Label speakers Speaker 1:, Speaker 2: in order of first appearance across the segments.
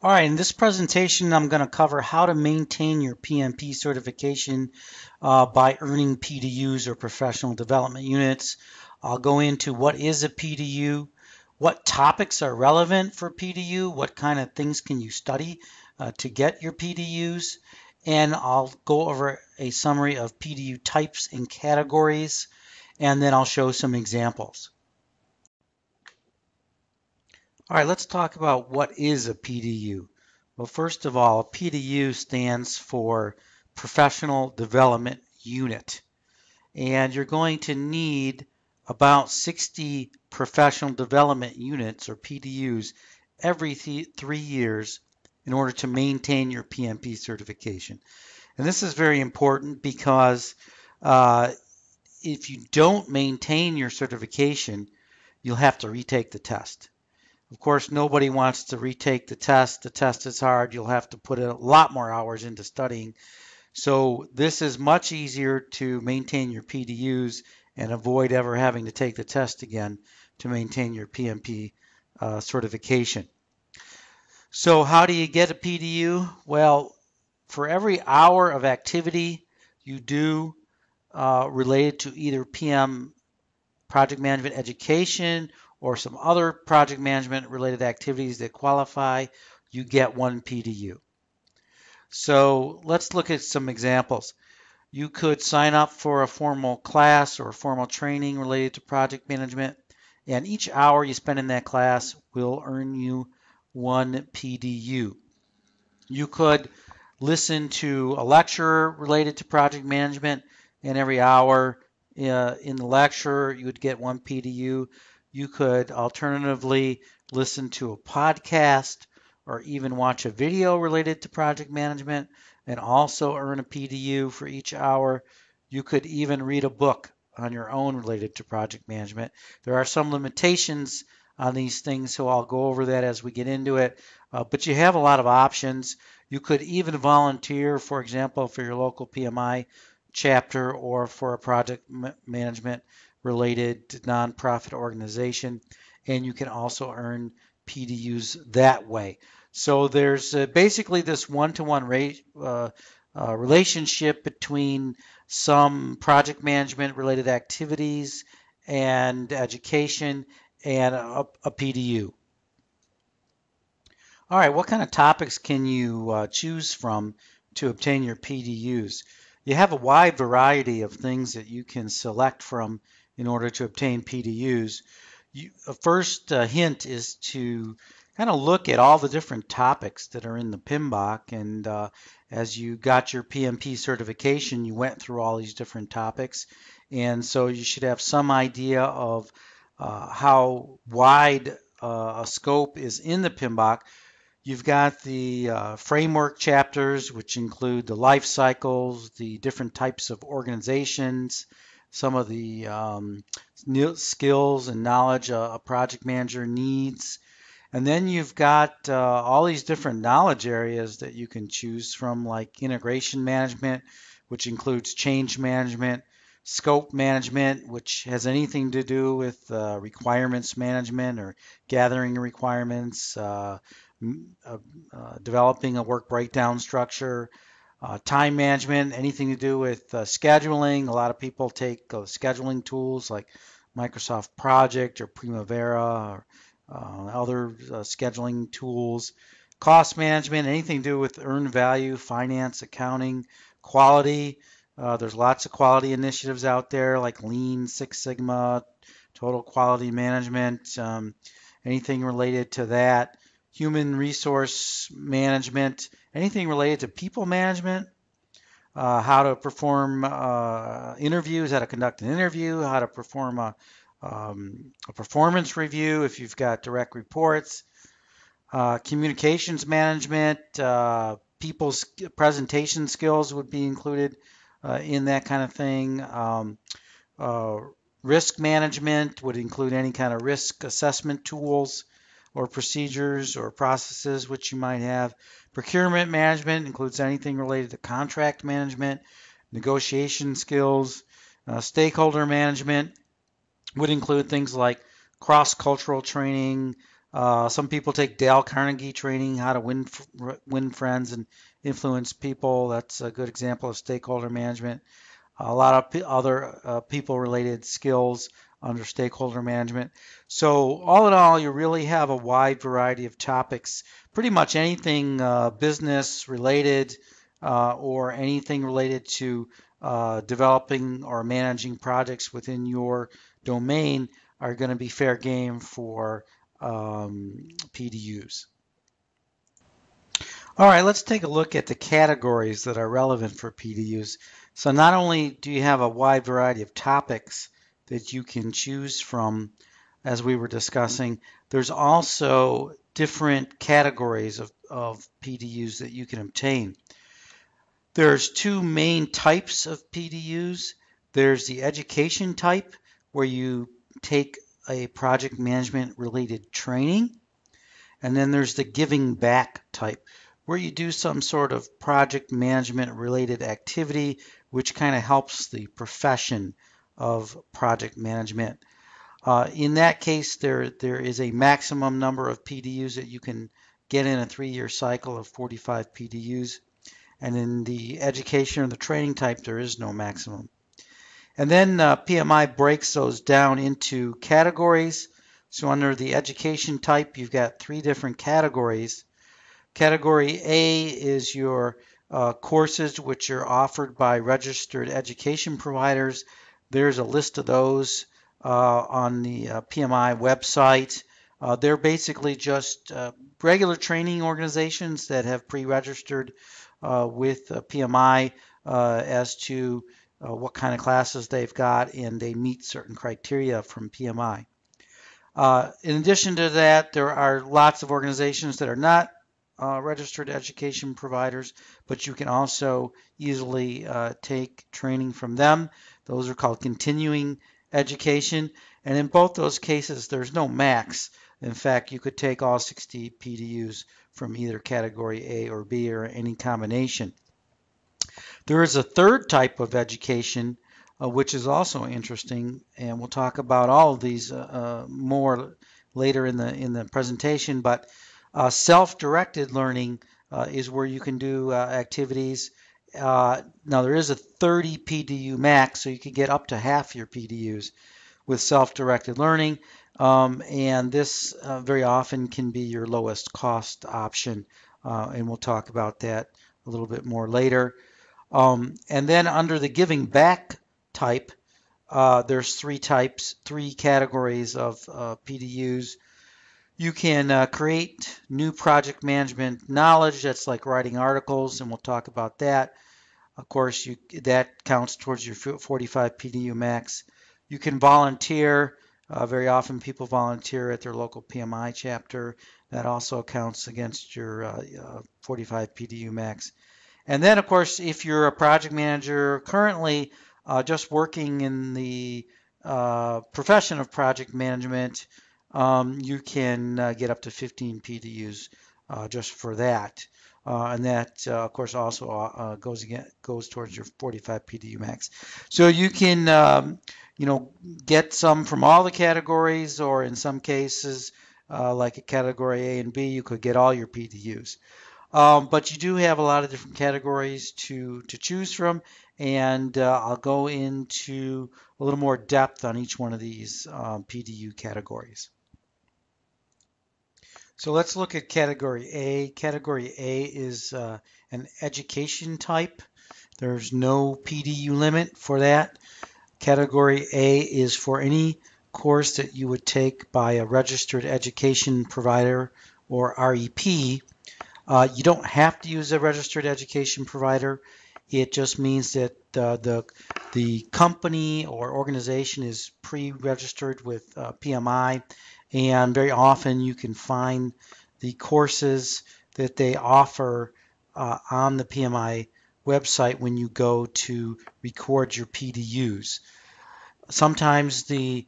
Speaker 1: All right, in this presentation, I'm going to cover how to maintain your PMP certification by earning PDUs or professional development units. I'll go into what is a PDU, what topics are relevant for PDU, what kind of things can you study to get your PDUs, and I'll go over a summary of PDU types and categories, and then I'll show some examples. All right, let's talk about what is a PDU. Well, first of all, a PDU stands for Professional Development Unit, and you're going to need about 60 professional development units or PDUs every 3 years in order to maintain your PMP certification. And this is very important because uh, if you don't maintain your certification, you'll have to retake the test. Of course, nobody wants to retake the test. The test is hard. You'll have to put a lot more hours into studying. So this is much easier to maintain your PDUs and avoid ever having to take the test again to maintain your PMP certification. So how do you get a PDU? Well, for every hour of activity you do related to either PM project management education or some other project management related activities that qualify, you get one PDU. So let's look at some examples. You could sign up for a formal class or formal training related to project management, and each hour you spend in that class will earn you one PDU. You could listen to a lecture related to project management, and every hour in the lecture you would get one PDU. You could alternatively listen to a podcast or even watch a video related to project management and also earn a PDU for each hour. You could even read a book on your own related to project management. There are some limitations on these things, so I'll go over that as we get into it. But you have a lot of options. You could even volunteer, for example, for your local PMI chapter or for a project management related nonprofit organization, and you can also earn PDUs that way. So there's basically this one-to-one relationship between some project management related activities and education and a PDU. All right, what kind of topics can you choose from to obtain your PDUs? You have a wide variety of things that you can select from in order to obtain PDUs. A first hint is to kind of look at all the different topics that are in the PMBOK, and as you got your PMP certification, you went through all these different topics, and so you should have some idea of how wide a scope is in the PMBOK. You've got the framework chapters, which include the life cycles, the different types of organizations, some of the skills and knowledge a project manager needs. And then you've got all these different knowledge areas that you can choose from, like integration management, which includes change management, scope management, which has anything to do with requirements management or gathering requirements, developing a work breakdown structure, time management, anything to do with scheduling. A lot of people take scheduling tools like Microsoft Project or Primavera or other scheduling tools. Cost management, anything to do with earned value, finance, accounting, quality. There's lots of quality initiatives out there like Lean, Six Sigma, Total Quality Management, anything related to that. Human resource management, anything related to people management, how to perform interviews, how to conduct an interview, how to perform a performance review if you've got direct reports, communications management, people's presentation skills would be included in that kind of thing. Risk management would include any kind of risk assessment tools or procedures or processes which you might have. Procurement management includes anything related to contract management, negotiation skills. Stakeholder management would include things like cross-cultural training, Some people take Dale Carnegie training, how to win friends and influence people. That's a good example of stakeholder management. A lot of other people-related skills under stakeholder management. So all in all, you really have a wide variety of topics. Pretty much anything business related or anything related to developing or managing projects within your domain are going to be fair game for PDUs. All right, let's take a look at the categories that are relevant for PDUs. So not only do you have a wide variety of topics that you can choose from, as we were discussing, there's also different categories of PDUs that you can obtain. There's two main types of PDUs. There's the education type, where you take a project management related training. And then there's the giving back type, where you do some sort of project management related activity, which kind of helps the profession of project management. In that case, there is a maximum number of PDUs that you can get in a 3-year cycle of 45 PDUs. And in the education or the training type, there is no maximum. And then PMI breaks those down into categories. So under the education type, you've got 3 different categories. Category A is your courses which are offered by registered education providers. There's a list of those on the PMI website. They're basically just regular training organizations that have pre-registered with PMI as to what kind of classes they've got, and they meet certain criteria from PMI. In addition to that, there are lots of organizations that are not registered education providers, but you can also easily take training from them. Those are called continuing education, and in both those cases, there's no max. In fact, you could take all 60 PDUs from either category A or B or any combination. There is a third type of education, which is also interesting, and we'll talk about all of these more later in the presentation. But self-directed learning is where you can do activities. Now there is a 30 PDU max, so you can get up to half your PDUs with self-directed learning, and this very often can be your lowest cost option, and we'll talk about that a little bit more later. And then under the giving back type, there's 3 categories of PDUs. You can create new project management knowledge. That's like writing articles, and we'll talk about that. Of course, that counts towards your 45 PDU max. You can volunteer. Very often people volunteer at their local PMI chapter. That also counts against your 45 PDU max. And then, of course, if you're a project manager currently just working in the profession of project management, you can get up to 15 PDUs just for that. And that, of course, also goes towards your 45 PDU max. So you can, get some from all the categories, or in some cases, like a category A and B, you could get all your PDUs. But you do have a lot of different categories to choose from, and I'll go into a little more depth on each one of these PDU categories. So let's look at category A. Category A is an education type. There's no PDU limit for that. Category A is for any course that you would take by a registered education provider or REP. You don't have to use a registered education provider. It just means that the company or organization is pre-registered with PMI, and very often you can find the courses that they offer on the PMI website when you go to record your PDUs. Sometimes the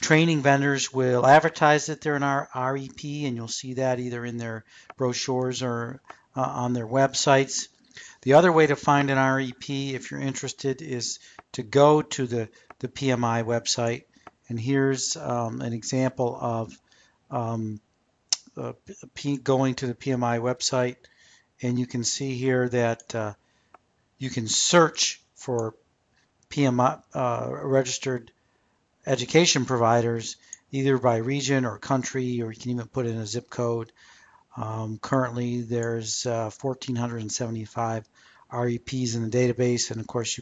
Speaker 1: training vendors will advertise that they're an REP, and you'll see that either in their brochures or on their websites. The other way to find an REP, if you're interested, is to go to the PMI website. And here's an example of going to the PMI website, and you can see here that you can search for PMI registered education providers either by region or country, or you can even put in a zip code. Currently, there's 1,475 REPs in the database, and of course,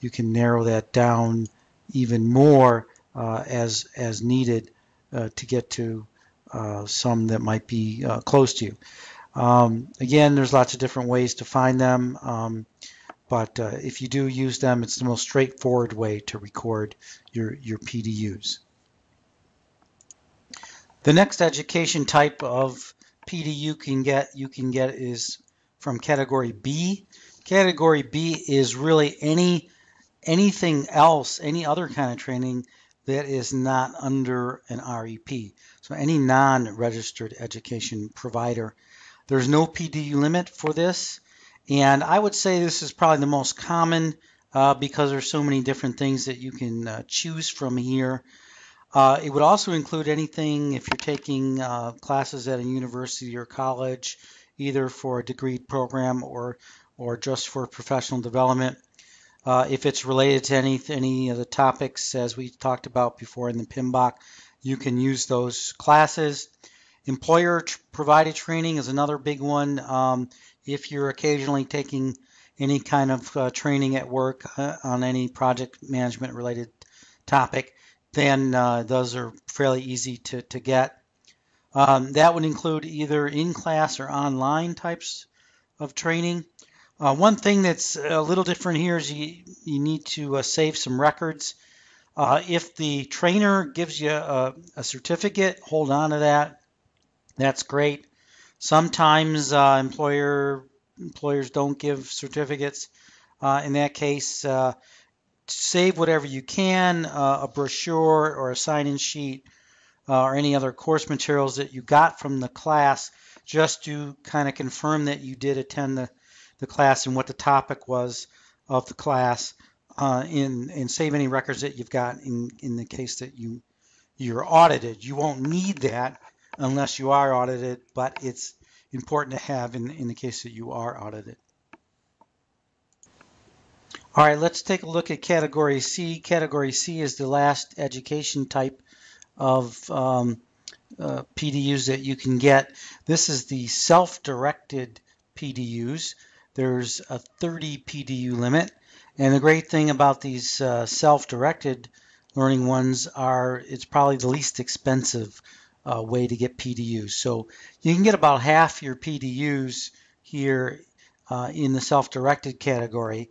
Speaker 1: you can narrow that down even more as needed to get to some that might be close to you. Again, there's lots of different ways to find them, but if you do use them, it's the most straightforward way to record your PDUs. The next education type of PDU you can get is from category B. Category B is really anything else, any other kind of training that is not under an REP. So any non-registered education provider. There's no PDU limit for this, and I would say this is probably the most common because there's so many different things that you can choose from here. It would also include anything if you're taking classes at a university or college, either for a degree program or just for professional development. If it's related to any of the topics as we talked about before in the PMBOK, you can use those classes. Employer provided training is another big one. If you're occasionally taking any kind of training at work on any project management related topic, then those are fairly easy to get. That would include either in-class or online types of training. One thing that's a little different here is you need to save some records. If the trainer gives you a certificate, hold on to that. That's great. Sometimes employers don't give certificates. In that case, save whatever you can, a brochure or a sign-in sheet or any other course materials that you got from the class, just to kind of confirm that you did attend the class and what the topic was of the class, and save any records that you've got in the case that you're audited. You won't need that unless you are audited, but it's important to have in the case that you are audited. All right, let's take a look at Category C. Category C is the last education type of PDUs that you can get. This is the self-directed PDUs. There's a 30 PDU limit, and the great thing about these self-directed learning ones are it's probably the least expensive way to get PDUs. So you can get about half your PDUs here in the self-directed category.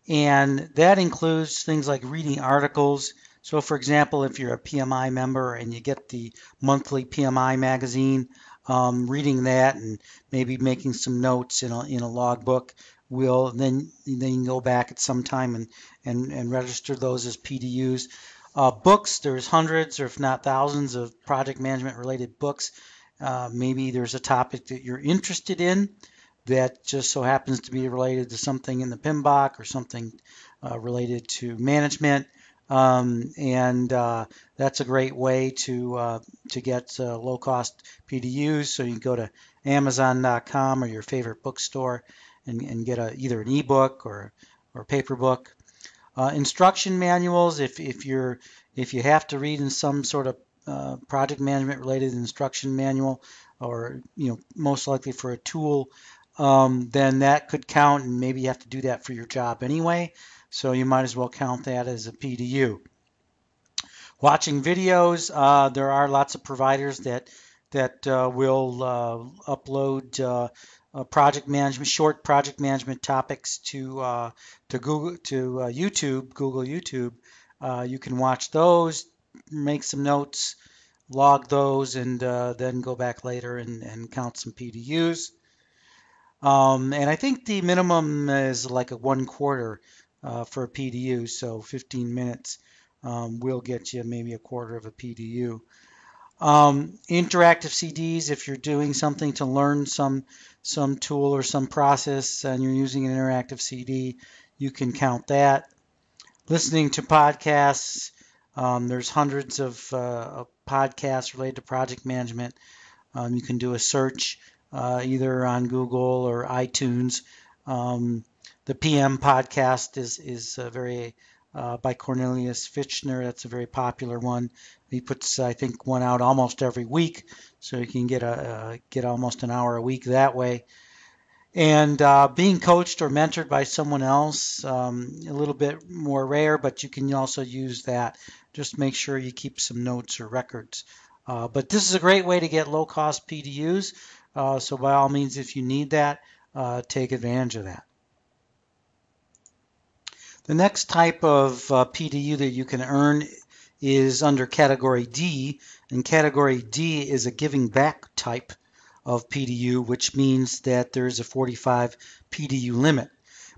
Speaker 1: And that includes things like reading articles. So for example, if you're a PMI member and you get the monthly PMI magazine, reading that and maybe making some notes in a logbook, then you can go back at some time and register those as PDUs. Books, there's hundreds or if not thousands of project management related books. Maybe there's a topic that you're interested in that just so happens to be related to something in the PMBOK or something related to management, and that's a great way to get low-cost PDUs. So you can go to Amazon.com or your favorite bookstore and get either an ebook or paper book. Instruction manuals, if you have to read in some sort of project management related instruction manual, or most likely for a tool, then that could count, and maybe you have to do that for your job anyway, so you might as well count that as a PDU. Watching videos, there are lots of providers that will upload short project management topics to Google, Google YouTube. You can watch those, make some notes, log those, and then go back later and count some PDUs. And I think the minimum is like a 1/4 for a PDU, so 15 minutes will get you maybe a quarter of a PDU. Interactive CDs, if you're doing something to learn some tool or some process and you're using an interactive CD, you can count that. Listening to podcasts, there's hundreds of podcasts related to project management. You can do a search either on Google or iTunes. The PM podcast is very by Cornelius Fichtner. That's a very popular one. He puts, I think, one out almost every week, so you can get almost an hour a week that way. And being coached or mentored by someone else, a little bit more rare, but you can also use that. Just make sure you keep some notes or records. But this is a great way to get low-cost PDUs. So by all means, if you need that, take advantage of that. The next type of PDU that you can earn is under Category D, and Category D is a giving back type of PDU, which means that there's a 45 PDU limit.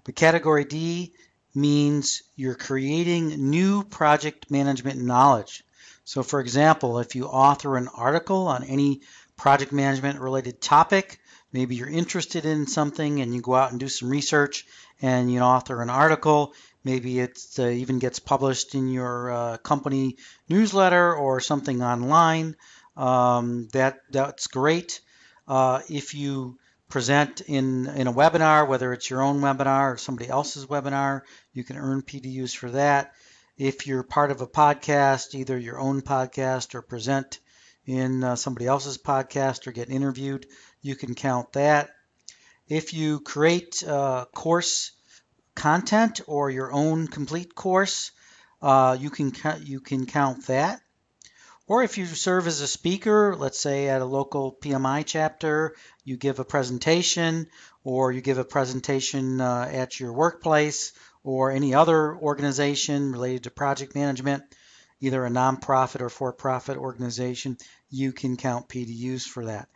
Speaker 1: But Category D means you're creating new project management knowledge. So for example, if you author an article on any project management related topic, maybe you're interested in something and you go out and do some research and you author an article. Maybe it even gets published in your company newsletter or something online. That's great. If you present in a webinar, whether it's your own webinar or somebody else's webinar, you can earn PDUs for that. If you're part of a podcast, either your own podcast or present in somebody else's podcast or get interviewed, you can count that. If you create course content or your own complete course, you can count that. Or if you serve as a speaker, let's say at a local PMI chapter, you give a presentation, or you give a presentation at your workplace or any other organization related to project management, either a nonprofit or for-profit organization, you can count PDUs for that.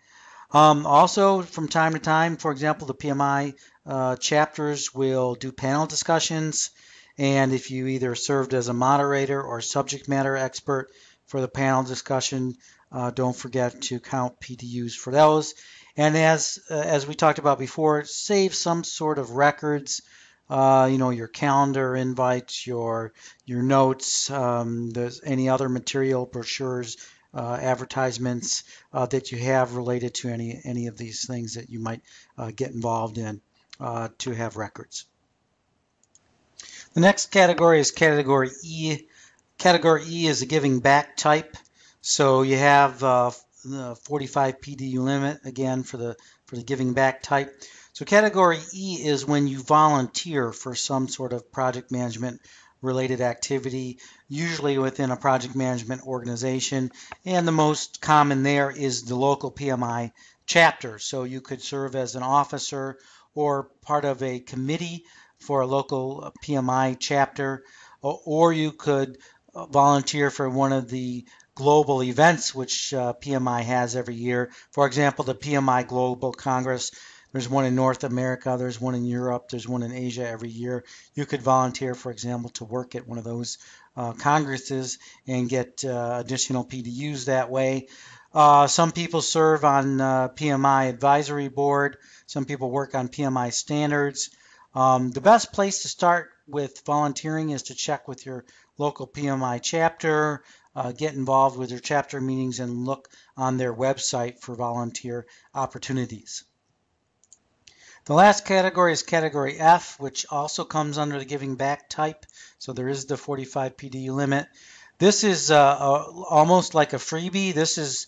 Speaker 1: Also, from time to time, for example, the PMI chapters will do panel discussions, and if you either served as a moderator or subject matter expert for the panel discussion, don't forget to count PDUs for those. And as we talked about before, save some sort of records, your calendar invites, your notes, there's any other material, brochures, advertisements that you have related to any of these things that you might get involved in to have records. The next category is Category E. Category E is a giving back type. So you have the 45 PDU limit again for the giving back type. So Category E is when you volunteer for some sort of project management related activity, usually within a project management organization, and the most common there is the local PMI chapter. So you could serve as an officer or part of a committee for a local PMI chapter, or you could volunteer for one of the global events which PMI has every year. For example, the PMI Global Congress. There's one in North America, there's one in Europe, there's one in Asia every year. You could volunteer, for example, to work at one of those congresses and get additional PDUs that way. Some people serve on PMI advisory board. Some people work on PMI standards. The best place to start with volunteering is to check with your local PMI chapter, get involved with your chapter meetings, and look on their website for volunteer opportunities. The last category is Category F, which also comes under the giving back type. So there is the 45 PDU limit. This is almost like a freebie. This is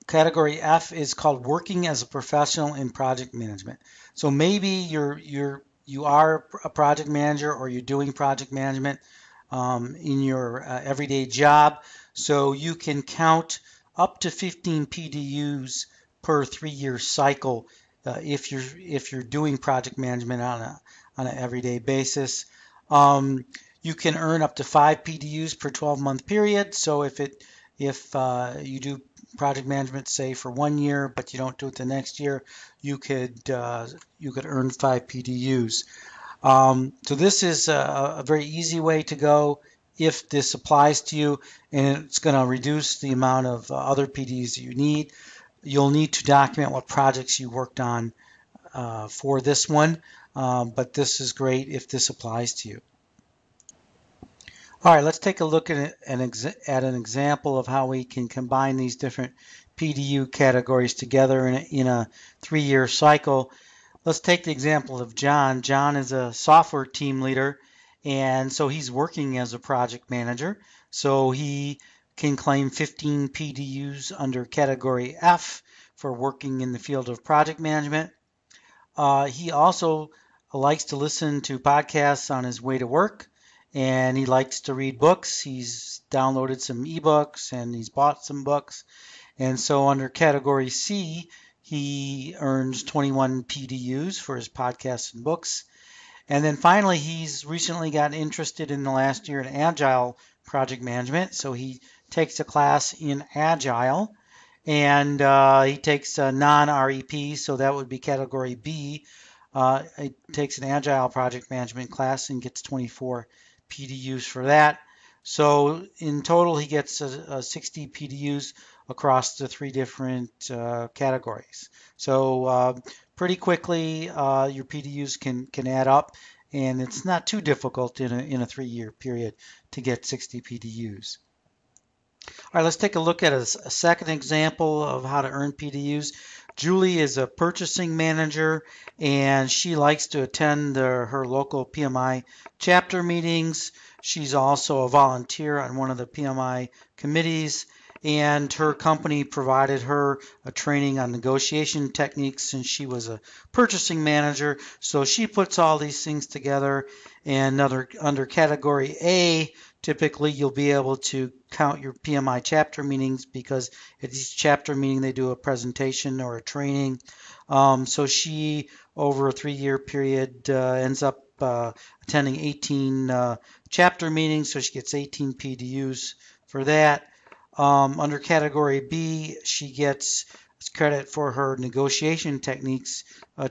Speaker 1: Category F is called working as a professional in project management. So maybe you are a project manager or you're doing project management in your everyday job. So you can count up to 15 PDUs per 3-year cycle if you're doing project management on an everyday basis. You can earn up to 5 PDUs per 12-month period. So if you do project management, say for 1 year, but you don't do it the next year, you could earn 5 PDUs. So this is a very easy way to go if this applies to you, and it's going to reduce the amount of other PDUs that you need. You'll need to document what projects you worked on for this one, but this is great if this applies to you. All right, let's take a look at an example of how we can combine these different PDU categories together in a 3-year cycle. Let's take the example of John. John is a software team leader, and so he's working as a project manager. So he can claim 15 PDUs under category F for working in the field of project management. He also likes to listen to podcasts on his way to work, and he likes to read books. He's downloaded some ebooks and he's bought some books. And so under category C, he earns 21 PDUs for his podcasts and books. And then finally, he's recently gotten interested in the last year in Agile project management. So he takes a class in Agile, and he takes a non-REP, so that would be category B. He takes an Agile project management class and gets 24 PDUs for that. So in total, he gets 60 PDUs across the 3 different categories. So pretty quickly, your PDUs can add up, and it's not too difficult in a 3-year period to get 60 PDUs. All right, let's take a look at a second example of how to earn PDUs. Julie is a purchasing manager, and she likes to attend her local PMI chapter meetings. She's also a volunteer on one of the PMI committees, and her company provided her a training on negotiation techniques since she was a purchasing manager. So she puts all these things together, and under category A, typically you'll be able to count your PMI chapter meetings because at each chapter meeting they do a presentation or a training. So she, over a 3-year period, ends up attending 18 chapter meetings, so she gets 18 PDUs for that. Under category B, she gets credit for her negotiation techniques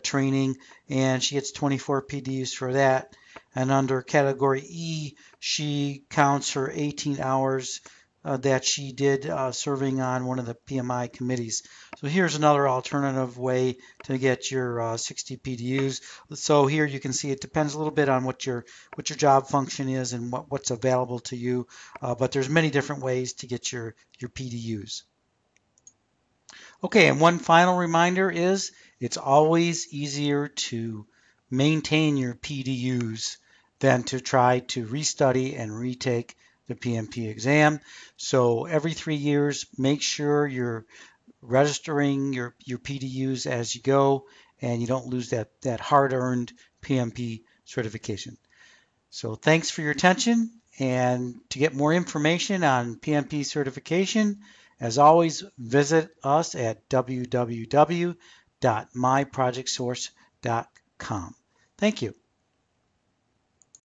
Speaker 1: training, and she gets 24 PDUs for that. And under category E, she counts her 18 hours that she did serving on one of the PMI committees. So here's another alternative way to get your 60 PDUs. So here you can see it depends a little bit on what your job function is and what's available to you, but there's many different ways to get your PDUs. Okay, and one final reminder is it's always easier to maintain your PDUs than to try to restudy and retake the PMP exam. So every 3 years, make sure you're registering your PDUs as you go and you don't lose that hard-earned PMP certification. So thanks for your attention, and to get more information on PMP certification, as always, visit us at www.myprojectsource.com. Thank you.